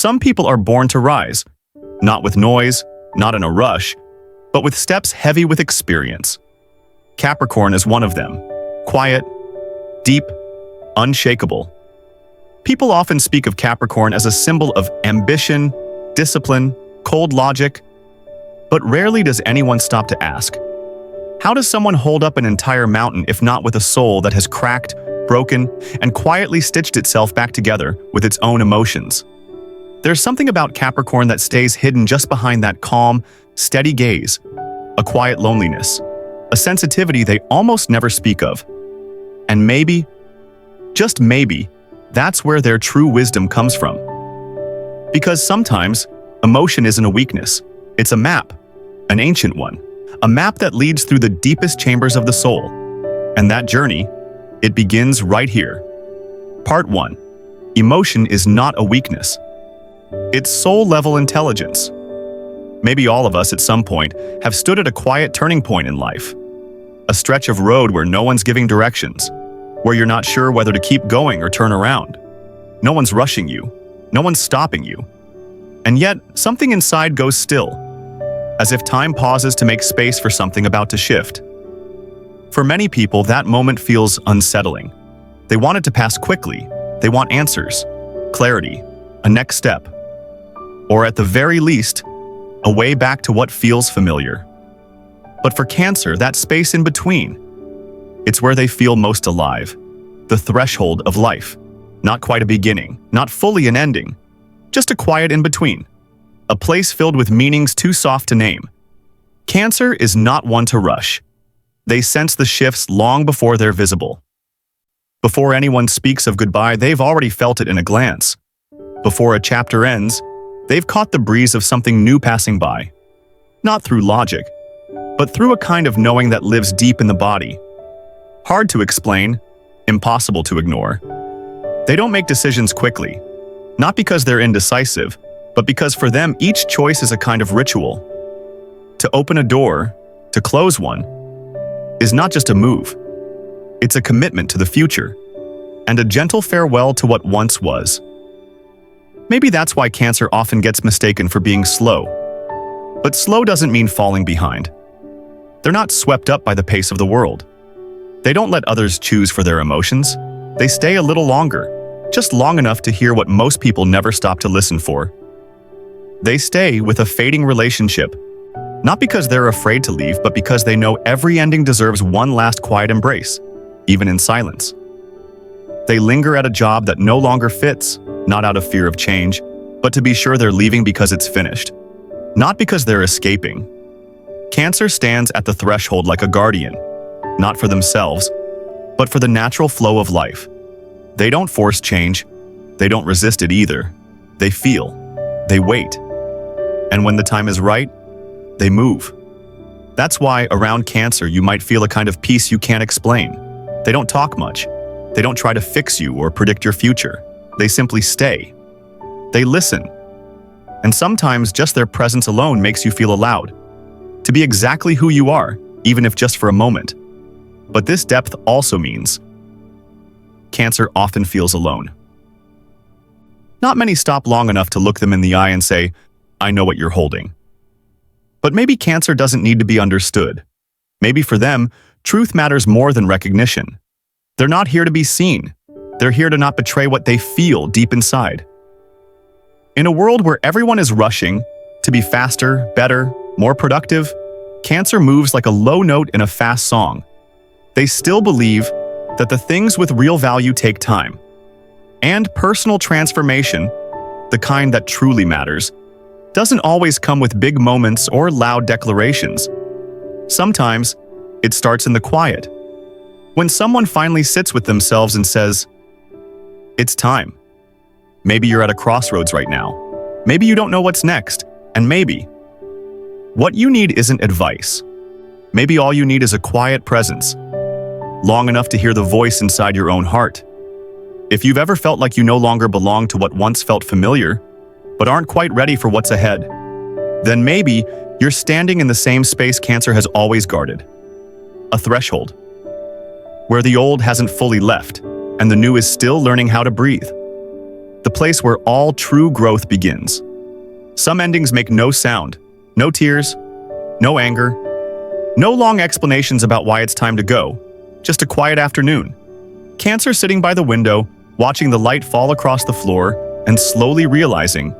Some people are born to rise, not with noise, not in a rush, but with steps heavy with experience. Capricorn is one of them. Quiet, deep, unshakable. People often speak of Capricorn as a symbol of ambition, discipline, cold logic, but rarely does anyone stop to ask, how does someone hold up an entire mountain if not with a soul that has cracked, broken, and quietly stitched itself back together with its own emotions? There's something about Capricorn that stays hidden just behind that calm, steady gaze, a quiet loneliness, a sensitivity they almost never speak of. And maybe, just maybe, that's where their true wisdom comes from. Because sometimes, emotion isn't a weakness, it's a map, an ancient one, a map that leads through the deepest chambers of the soul. And that journey, it begins right here. Part 1. Emotion is not a weakness. It's soul-level intelligence. Maybe all of us at some point have stood at a quiet turning point in life. A stretch of road where no one's giving directions, where you're not sure whether to keep going or turn around. No one's rushing you. No one's stopping you. And yet, something inside goes still, as if time pauses to make space for something about to shift. For many people, that moment feels unsettling. They want it to pass quickly. They want answers, clarity, a next step, or at the very least, a way back to what feels familiar. But for Cancer, that space in between, it's where they feel most alive, the threshold of life. Not quite a beginning, not fully an ending, just a quiet in-between, a place filled with meanings too soft to name. Cancer is not one to rush. They sense the shifts long before they're visible. Before anyone speaks of goodbye, they've already felt it in a glance. Before a chapter ends, they've caught the breeze of something new passing by. Not through logic, but through a kind of knowing that lives deep in the body. Hard to explain, impossible to ignore. They don't make decisions quickly, not because they're indecisive, but because for them each choice is a kind of ritual. To open a door, to close one, is not just a move. It's a commitment to the future, and a gentle farewell to what once was. Maybe that's why Cancer often gets mistaken for being slow. But slow doesn't mean falling behind. They're not swept up by the pace of the world. They don't let others choose for their emotions. They stay a little longer, just long enough to hear what most people never stop to listen for. They stay with a fading relationship, not because they're afraid to leave, but because they know every ending deserves one last quiet embrace, even in silence. They linger at a job that no longer fits, not out of fear of change, but to be sure they're leaving because it's finished, not because they're escaping. Cancer stands at the threshold like a guardian, not for themselves, but for the natural flow of life. They don't force change. They don't resist it either. They feel. They wait. And when the time is right, they move. That's why around Cancer you might feel a kind of peace you can't explain. They don't talk much. They don't try to fix you or predict your future. They simply stay. They listen. And sometimes just their presence alone makes you feel allowed to be exactly who you are, even if just for a moment. But this depth also means Cancer often feels alone. Not many stop long enough to look them in the eye and say, "I know what you're holding." But maybe Cancer doesn't need to be understood. Maybe for them, truth matters more than recognition. They're not here to be seen. They're here to not betray what they feel deep inside. In a world where everyone is rushing to be faster, better, more productive, Cancer moves like a low note in a fast song. They still believe that the things with real value take time. And personal transformation, the kind that truly matters, doesn't always come with big moments or loud declarations. Sometimes, it starts in the quiet. When someone finally sits with themselves and says, "It's time." Maybe you're at a crossroads right now. Maybe you don't know what's next. And maybe what you need isn't advice. Maybe all you need is a quiet presence, long enough to hear the voice inside your own heart. If you've ever felt like you no longer belong to what once felt familiar, but aren't quite ready for what's ahead, then maybe you're standing in the same space Cancer has always guarded. A threshold, where the old hasn't fully left, and the new is still learning how to breathe. the place where all true growth begins. Some endings make no sound, no tears, no anger, no long explanations about why it's time to go, just a quiet afternoon. Cancer sitting by the window, watching the light fall across the floor, and slowly realizing,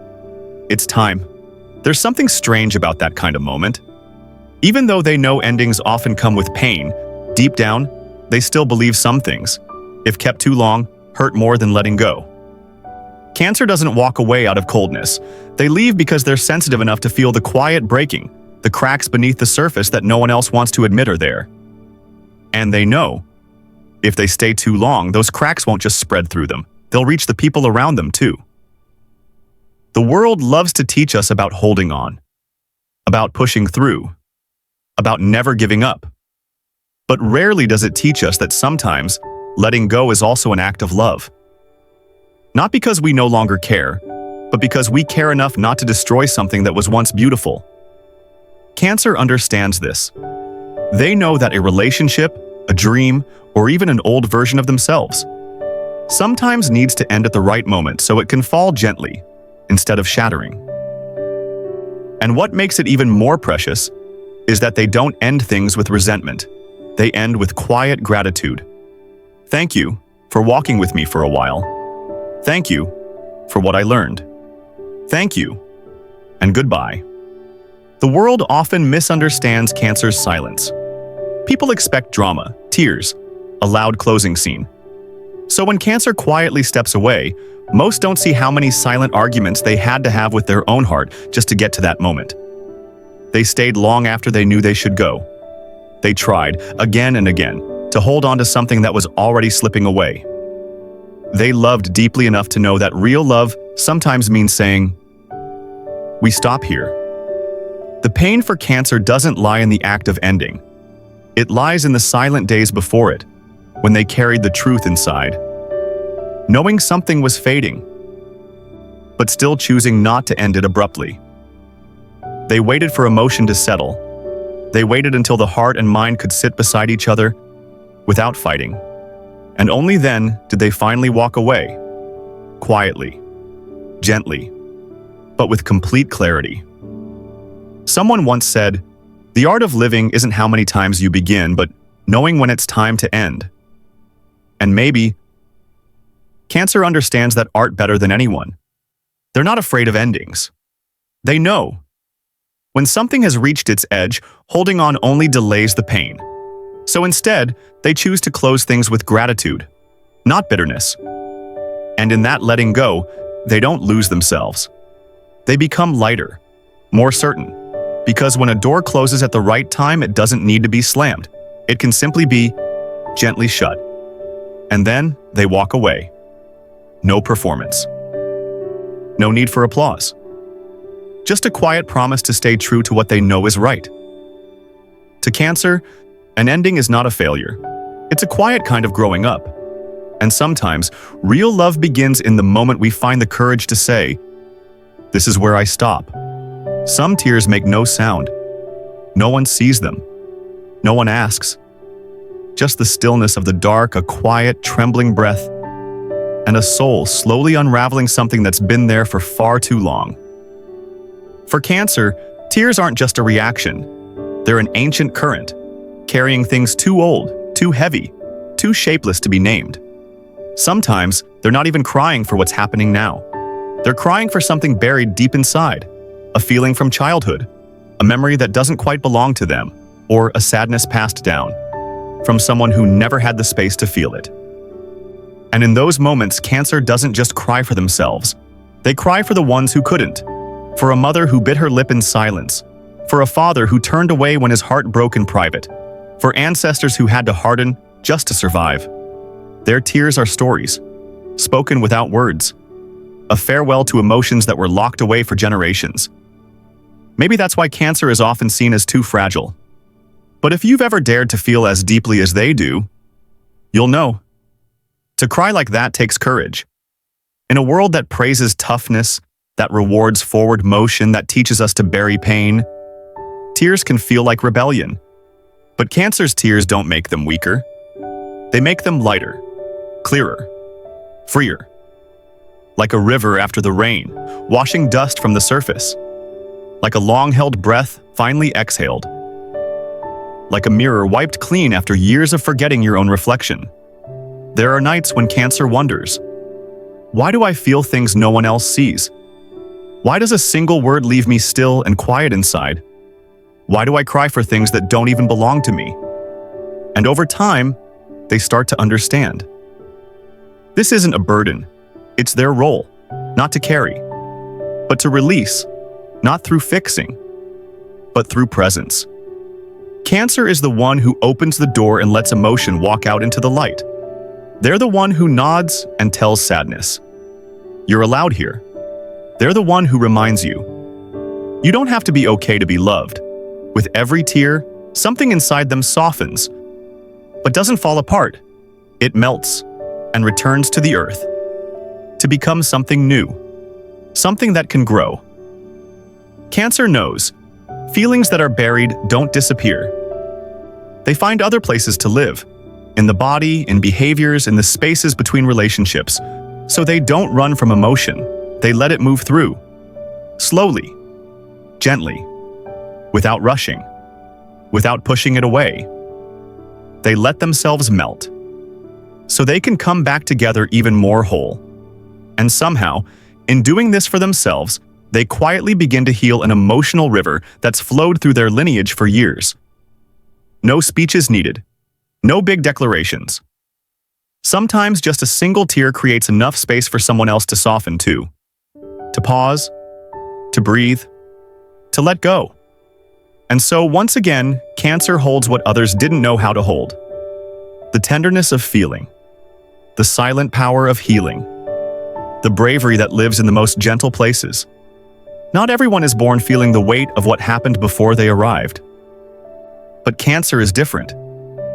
it's time. There's something strange about that kind of moment. Even though they know endings often come with pain, deep down, they still believe some things, if kept too long, hurt more than letting go. Cancer doesn't walk away out of coldness. They leave because they're sensitive enough to feel the quiet breaking, the cracks beneath the surface that no one else wants to admit are there. And they know, if they stay too long, those cracks won't just spread through them. They'll reach the people around them too. The world loves to teach us about holding on, about pushing through, about never giving up. But rarely does it teach us that sometimes letting go is also an act of love. Not because we no longer care, but because we care enough not to destroy something that was once beautiful. Cancer understands this. They know that a relationship, a dream, or even an old version of themselves sometimes needs to end at the right moment so it can fall gently instead of shattering. And what makes it even more precious is that they don't end things with resentment. They end with quiet gratitude. Thank you for walking with me for a while. Thank you for what I learned. Thank you, and goodbye. The world often misunderstands Cancer's silence. People expect drama, tears, a loud closing scene. So when Cancer quietly steps away, most don't see how many silent arguments they had to have with their own heart just to get to that moment. They stayed long after they knew they should go. They tried, again and again, to hold on to something that was already slipping away. They loved deeply enough to know that real love sometimes means saying, "We stop here." The pain for Cancer doesn't lie in the act of ending. It lies in the silent days before it, when they carried the truth inside, knowing something was fading, but still choosing not to end it abruptly. They waited for emotion to settle. They waited until the heart and mind could sit beside each other without fighting. And only then did they finally walk away, quietly, gently, but with complete clarity. Someone once said, "The art of living isn't how many times you begin, but knowing when it's time to end." And maybe Cancer understands that art better than anyone. They're not afraid of endings. They know. When something has reached its edge, holding on only delays the pain. So instead, they choose to close things with gratitude, not bitterness. And in that letting go, they don't lose themselves. They become lighter, more certain. Because when a door closes at the right time, it doesn't need to be slammed. It can simply be gently shut. And then they walk away. No performance. No need for applause. Just a quiet promise to stay true to what they know is right. To Cancer, an ending is not a failure. It's a quiet kind of growing up. And sometimes, real love begins in the moment we find the courage to say, "This is where I stop." Some tears make no sound. No one sees them. No one asks. Just the stillness of the dark, a quiet, trembling breath, and a soul slowly unraveling something that's been there for far too long. For Cancer, tears aren't just a reaction. They're an ancient current, carrying things too old, too heavy, too shapeless to be named. Sometimes, they're not even crying for what's happening now. They're crying for something buried deep inside, a feeling from childhood, a memory that doesn't quite belong to them, or a sadness passed down from someone who never had the space to feel it. And in those moments, Cancer doesn't just cry for themselves. They cry for the ones who couldn't, for a mother who bit her lip in silence, for a father who turned away when his heart broke in private, for ancestors who had to harden just to survive. Their tears are stories, spoken without words, a farewell to emotions that were locked away for generations. Maybe that's why Cancer is often seen as too fragile. But if you've ever dared to feel as deeply as they do, you'll know. To cry like that takes courage. In a world that praises toughness, that rewards forward motion, that teaches us to bury pain, tears can feel like rebellion. But Cancer's tears don't make them weaker. They make them lighter, clearer, freer. like a river after the rain, washing dust from the surface, like a long-held breath finally exhaled, like a mirror wiped clean after years of forgetting your own reflection. There are nights when Cancer wonders, why do I feel things no one else sees? Why does a single word leave me still and quiet inside? Why do I cry for things that don't even belong to me? And over time, they start to understand. This isn't a burden. It's their role, not to carry, but to release, not through fixing, but through presence. Cancer is the one who opens the door and lets emotion walk out into the light. They're the one who nods and tells sadness, "You're allowed here." They're the one who reminds you, you don't have to be okay to be loved. With every tear, something inside them softens, but doesn't fall apart. It melts and returns to the earth, to become something new, something that can grow. Cancer knows, feelings that are buried don't disappear. They find other places to live, in the body, in behaviors, in the spaces between relationships. So they don't run from emotion, they let it move through. Slowly, gently, without rushing, without pushing it away. They let themselves melt, so they can come back together even more whole. And somehow, in doing this for themselves, they quietly begin to heal an emotional river that's flowed through their lineage for years. No speeches needed, no big declarations. Sometimes just a single tear creates enough space for someone else to soften too. To pause, to breathe, to let go. And so once again, Cancer holds what others didn't know how to hold. The tenderness of feeling, the silent power of healing, the bravery that lives in the most gentle places. Not everyone is born feeling the weight of what happened before they arrived. But Cancer is different.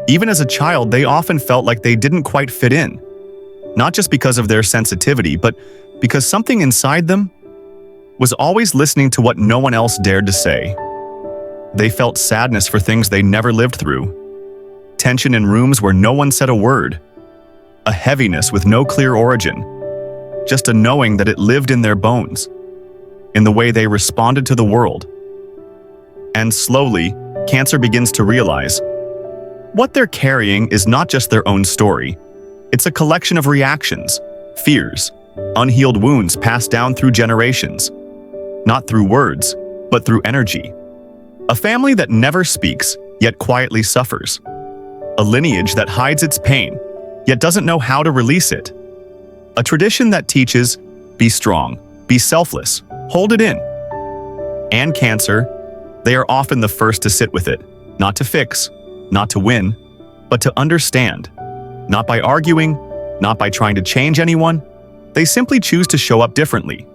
Even as a child, they often felt like they didn't quite fit in. Not just because of their sensitivity, but because something inside them was always listening to what no one else dared to say. They felt sadness for things they never lived through. Tension in rooms where no one said a word. A heaviness with no clear origin. Just a knowing that it lived in their bones, in the way they responded to the world. And slowly, Cancer begins to realize what they're carrying is not just their own story. It's a collection of reactions, fears, unhealed wounds passed down through generations. Not through words, but through energy. A family that never speaks, yet quietly suffers. A lineage that hides its pain, yet doesn't know how to release it. A tradition that teaches, be strong, be selfless, hold it in. And Cancer, they are often the first to sit with it, not to fix, not to win, but to understand. Not by arguing, not by trying to change anyone. They simply choose to show up differently.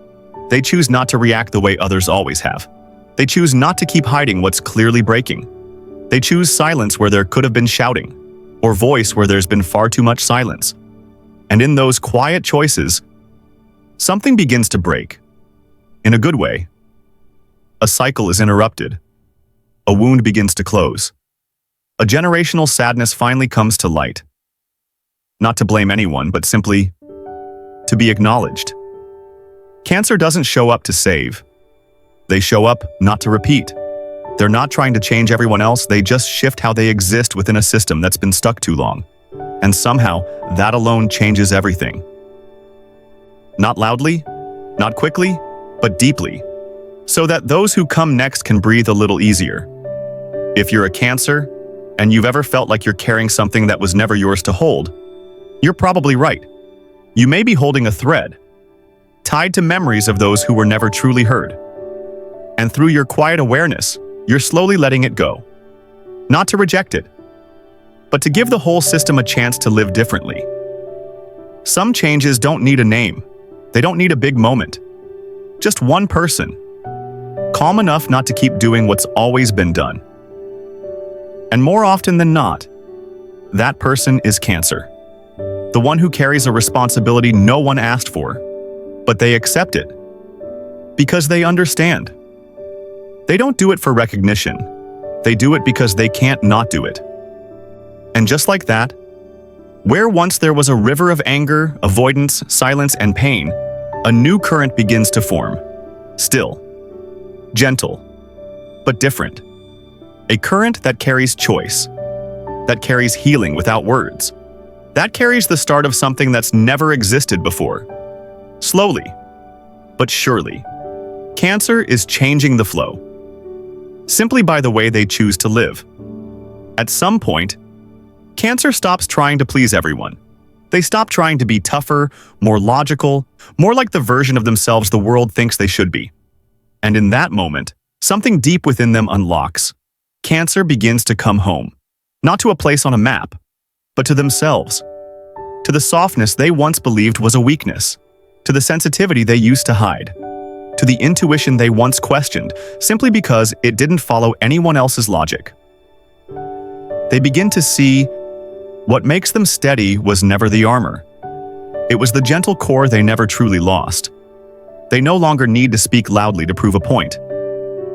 They choose not to react the way others always have. They choose not to keep hiding what's clearly breaking. They choose silence where there could have been shouting, or voice where there's been far too much silence. And in those quiet choices, something begins to break. In a good way. A cycle is interrupted. A wound begins to close. A generational sadness finally comes to light. Not to blame anyone, but simply to be acknowledged. Cancer doesn't show up to save. They show up not to repeat. They're not trying to change everyone else, they just shift how they exist within a system that's been stuck too long. And somehow, that alone changes everything. Not loudly, not quickly, but deeply, so that those who come next can breathe a little easier. If you're a Cancer, and you've ever felt like you're carrying something that was never yours to hold, you're probably right. You may be holding a thread, tied to memories of those who were never truly heard. And through your quiet awareness, you're slowly letting it go. Not to reject it, but to give the whole system a chance to live differently. Some changes don't need a name. They don't need a big moment. Just one person, calm enough not to keep doing what's always been done. And more often than not, that person is Cancer. The one who carries a responsibility no one asked for, but they accept it because they understand. They don't do it for recognition. They do it because they can't not do it. And just like that, where once there was a river of anger, avoidance, silence, and pain, a new current begins to form. Still, gentle, but different. A current that carries choice, that carries healing without words, that carries the start of something that's never existed before. Slowly, but surely, Cancer is changing the flow, simply by the way they choose to live. At some point, Cancer stops trying to please everyone. They stop trying to be tougher, more logical, more like the version of themselves the world thinks they should be. And in that moment, something deep within them unlocks. Cancer begins to come home, not to a place on a map, but to themselves, to the softness they once believed was a weakness, to the sensitivity they used to hide, to the intuition they once questioned simply because it didn't follow anyone else's logic. They begin to see what makes them steady was never the armor. It was the gentle core they never truly lost. They no longer need to speak loudly to prove a point.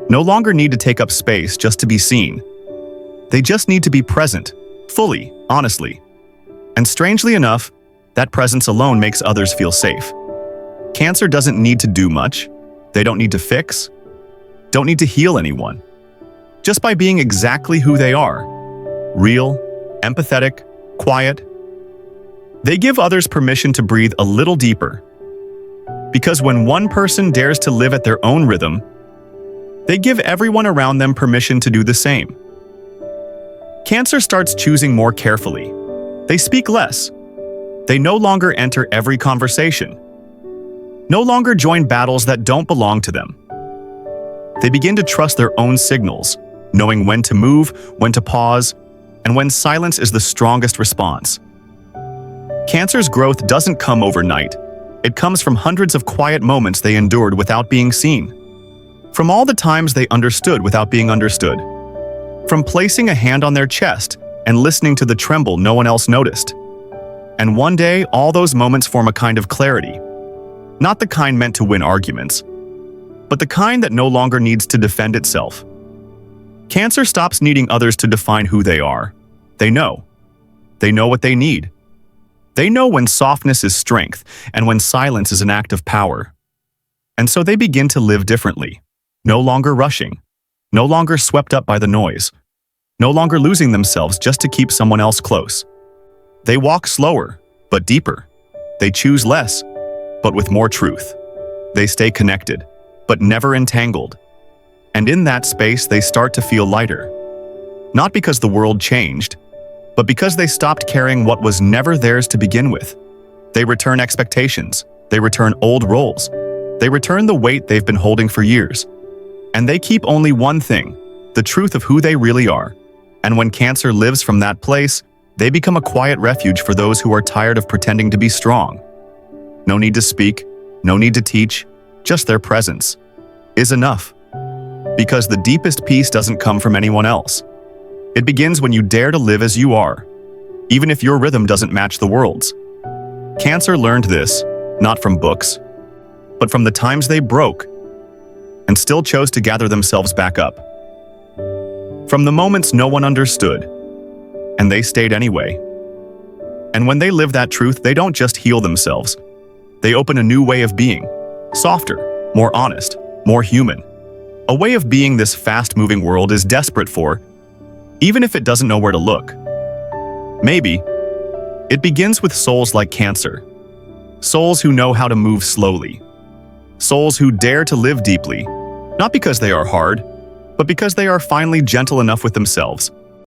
No longer need to take up space just to be seen. They just need to be present, fully, honestly. And strangely enough, that presence alone makes others feel safe. Cancer doesn't need to do much. They don't need to fix, don't need to heal anyone. Just by being exactly who they are, real, empathetic, quiet, they give others permission to breathe a little deeper. Because when one person dares to live at their own rhythm, they give everyone around them permission to do the same. Cancer starts choosing more carefully. They speak less. They no longer enter every conversation. No longer join battles that don't belong to them. They begin to trust their own signals, knowing when to move, when to pause, and when silence is the strongest response. Cancer's growth doesn't come overnight. It comes from hundreds of quiet moments they endured without being seen. From all the times they understood without being understood. From placing a hand on their chest and listening to the tremble no one else noticed. And one day, all those moments form a kind of clarity. Not the kind meant to win arguments, but the kind that no longer needs to defend itself. Cancer stops needing others to define who they are. They know. They know what they need. They know when softness is strength and when silence is an act of power. And so they begin to live differently, no longer rushing, no longer swept up by the noise, no longer losing themselves just to keep someone else close. They walk slower, but deeper. They choose less, but with more truth. They stay connected, but never entangled. And in that space, they start to feel lighter. Not because the world changed, but because they stopped carrying what was never theirs to begin with. They return expectations. They return old roles. They return the weight they've been holding for years. And they keep only one thing, the truth of who they really are. And when Cancer lives from that place, they become a quiet refuge for those who are tired of pretending to be strong. No need to speak, no need to teach, just their presence is enough. Because the deepest peace doesn't come from anyone else. It begins when you dare to live as you are, even if your rhythm doesn't match the world's. Cancer learned this, not from books, but from the times they broke and still chose to gather themselves back up. From the moments no one understood, and they stayed anyway. And when they live that truth, they don't just heal themselves. They open a new way of being, softer, more honest, more human. A way of being this fast-moving world is desperate for, even if it doesn't know where to look. Maybe it begins with souls like Cancer, souls who know how to move slowly, souls who dare to live deeply, not because they are hard, but because they are finally gentle enough with themselves.